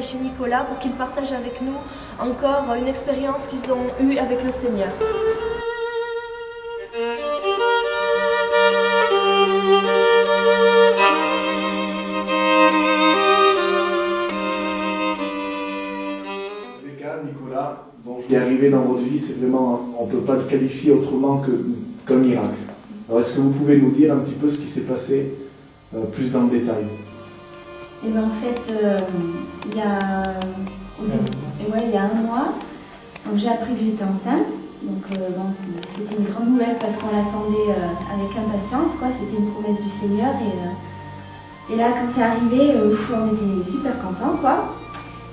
chez Nicolas pour qu'il partage avec nous encore une expérience qu'ils ont eue avec le Seigneur. Nicolas, dont je suis arrivé dans votre vie, c'est vraiment, on ne peut pas le qualifier autrement qu'un miracle. Alors est-ce que vous pouvez nous dire un petit peu ce qui s'est passé plus dans le détail? Et bien en fait, il y a un mois, j'ai appris que j'étais enceinte. Donc c'était une grande nouvelle parce qu'on l'attendait avec impatience, c'était une promesse du Seigneur. Et là, quand c'est arrivé, on était super contents,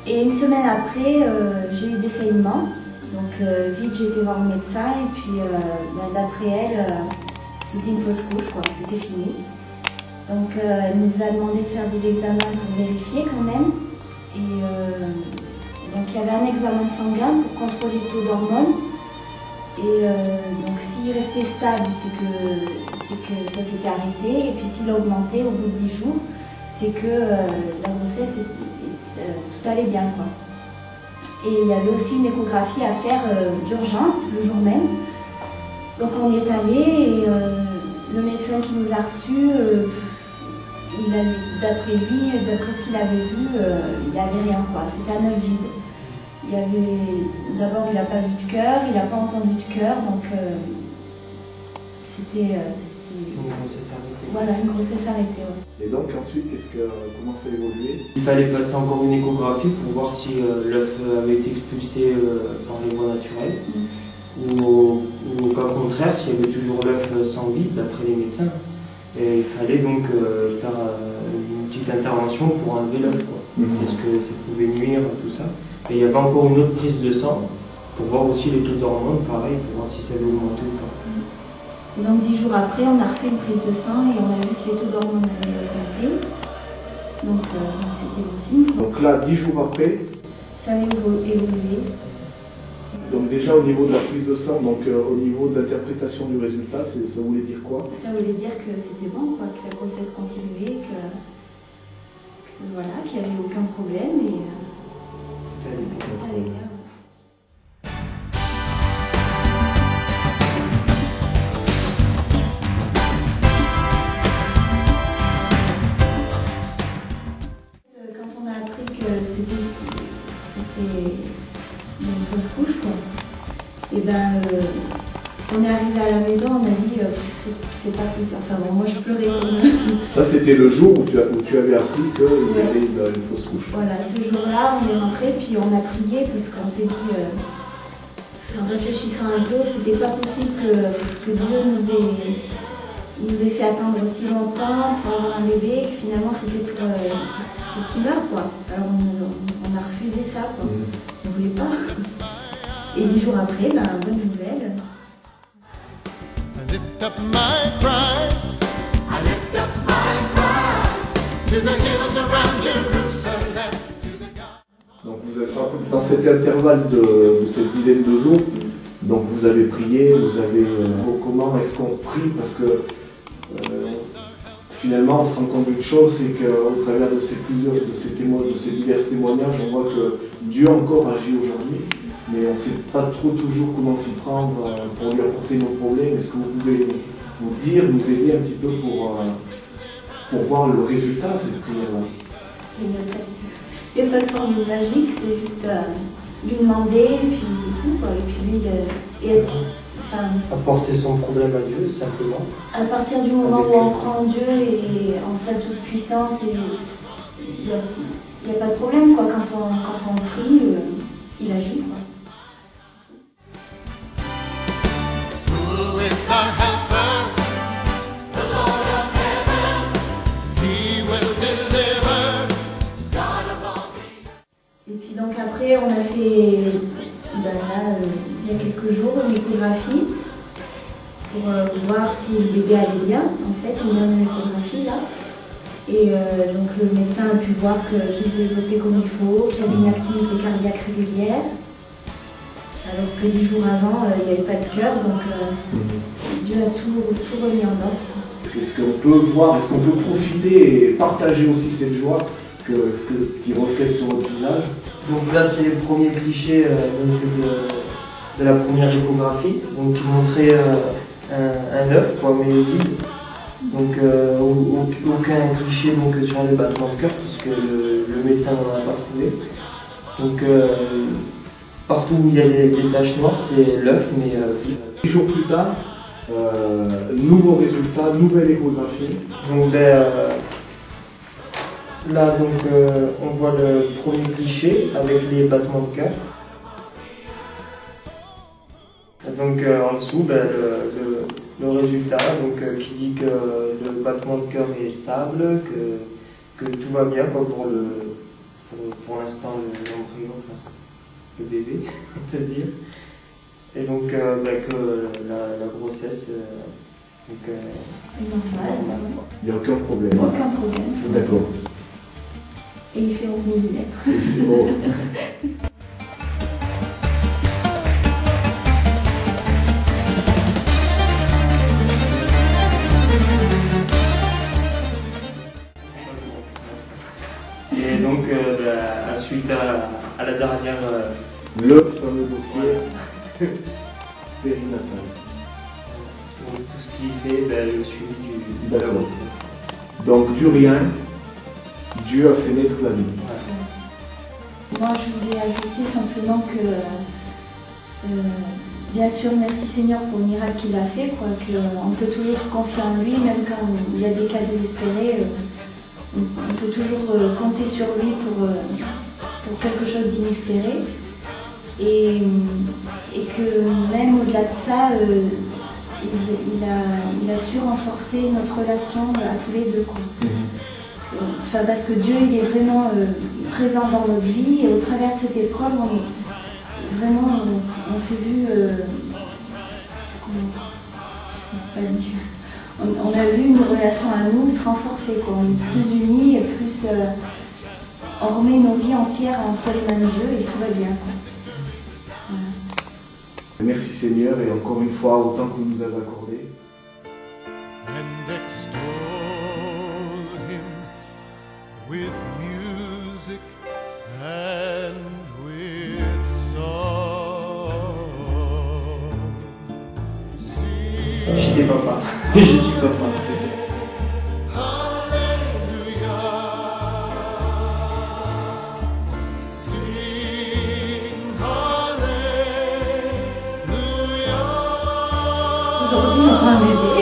Et une semaine après, j'ai eu des saignements. Donc vite, j'ai été voir le médecin et puis d'après elle, c'était une fausse couche, c'était fini. Donc elle nous a demandé de faire des examens pour vérifier quand même. Et donc il y avait un examen sanguin pour contrôler le taux d'hormones. Et donc s'il restait stable, c'est que ça s'était arrêté. Et puis s'il augmentait au bout de 10 jours, c'est que la grossesse, tout allait bien. Et il y avait aussi une échographie à faire d'urgence le jour même. Donc on y est allé et le médecin qui nous a reçus, d'après lui, d'après ce qu'il avait vu, il n'y avait rien. C'était un œuf vide. D'abord, il n'a pas vu de cœur, il n'a pas entendu de cœur, donc c'était une grossesse arrêtée. Voilà, une grossesse arrêtée. Et donc ensuite, comment ça a évolué? Il fallait passer encore une échographie pour voir si l'œuf avait été expulsé par les voies naturelles, ou au cas contraire, s'il y avait toujours l'œuf sans vie, d'après les médecins. Et il fallait donc faire une petite intervention pour enlever l'œuf, parce que ça pouvait nuire, tout ça. Et il y avait encore une autre prise de sang pour voir aussi les taux d'hormones, pareil, pour voir si ça avait augmenté ou pas. Donc 10 jours après, on a refait une prise de sang et on a vu que les taux d'hormones avaient augmenté. Donc c'était bon signe. Donc là, 10 jours après, ça avait évolué. Donc déjà au niveau de la prise de sang, donc au niveau de l'interprétation du résultat, ça voulait dire quoi? Ça voulait dire que c'était bon, que la grossesse continuait, qu'il n'y avait aucun problème et tout allait bien. Quand on a appris que c'était une fausse couche, et on est arrivé à la maison, on a dit c'est pas possible. Enfin bon, moi je pleurais. Ça c'était le jour où tu avais appris qu'il y avait une fausse couche. Voilà, ce jour-là on est rentré puis on a prié parce qu'on s'est dit, en réfléchissant un peu, c'était pas possible que Dieu nous ait fait attendre si longtemps pour avoir un bébé, que finalement c'était pour qu'il meure. Alors on a refusé ça, on ne voulait pas. Et 10 jours après, bonne nouvelle. I lift up my cry. I lift up my cry to the hills around Jerusalem. Donc vous êtes dans cet intervalle de cette dizaine de jours, donc vous avez prié, comment est-ce qu'on prie? Parce que finalement on se rend compte d'une chose, c'est qu'au travers de ces divers témoignages, on voit que Dieu encore agit aujourd'hui. Mais on ne sait pas toujours comment s'y prendre pour lui apporter nos problèmes. Est-ce que vous pouvez nous aider un petit peu pour voir le résultat de cette prière-là? Il n'y a pas de formule magique, c'est juste lui demander, et puis c'est tout. Et puis lui, apporter son problème à Dieu, simplement. À partir du moment où on croit en Dieu et en sa toute-puissance, il n'y a pas de problème. Quand on prie, il agit. Our helper, the Lord of heaven, He will deliver, God of all the earth. Et puis donc après on a fait, il y a quelques jours, une échographie pour voir si le bébé allait bien. En fait, on a une échographie là. Et donc le médecin a pu voir qu'il se développait comme il faut, qu'il y avait une activité cardiaque régulière. Alors que 10 jours avant, il n'y avait pas de cœur, donc Dieu a tout remis en ordre. Est-ce qu'on peut voir, est-ce qu'on peut profiter et partager aussi cette joie qui reflètent sur votre visage. Donc là, c'est les premiers clichés de la première échographie, donc qui montrait un œuf, mais vide. Donc aucun cliché donc, sur les battements de cœur, puisque le médecin n'en a pas trouvé. Donc partout où il y a des taches noires, c'est l'œuf, mais vide. 10 jours plus tard, nouveaux résultats, nouvelle échographie. Donc là, donc, on voit le premier cliché avec les battements de cœur. Donc en dessous, le résultat donc, qui dit que le battement de cœur est stable, que tout va bien quoi, pour l'instant l'embryon, le bébé, on peut dire. Et donc que la grossesse Normal. Il n'y a aucun problème. Aucun problème. D'accord. Et il fait 11 mm. Oh. Et donc suite à la dernière... Le fameux dossier périnatal. Donc tout ce qui fait le suivi de la D'accord. grossesse. Donc du rien, Dieu a fait naître la vie. Moi, je voulais ajouter simplement que, bien sûr, merci Seigneur pour le miracle qu'il a fait, qu'on peut toujours se confier en lui, même quand il y a des cas désespérés, on peut toujours compter sur lui pour quelque chose d'inespéré. Et que même au-delà de ça, il a su renforcer notre relation à tous les deux. Enfin, parce que Dieu il est vraiment présent dans notre vie et au travers de cette épreuve, on s'est vu, on a vu une relation à nous se renforcer, quoi. On est plus unis et plus, on remet nos vies entières entre les mains de Dieu et tout va bien, quoi. Voilà. Merci Seigneur et encore une fois autant que vous nous avez accordé. And extol him with music and with song. Sing J'étais papa, je suis papa. hallelujah. Sing hallelujah. Aujourd'hui, j'entends un bébé.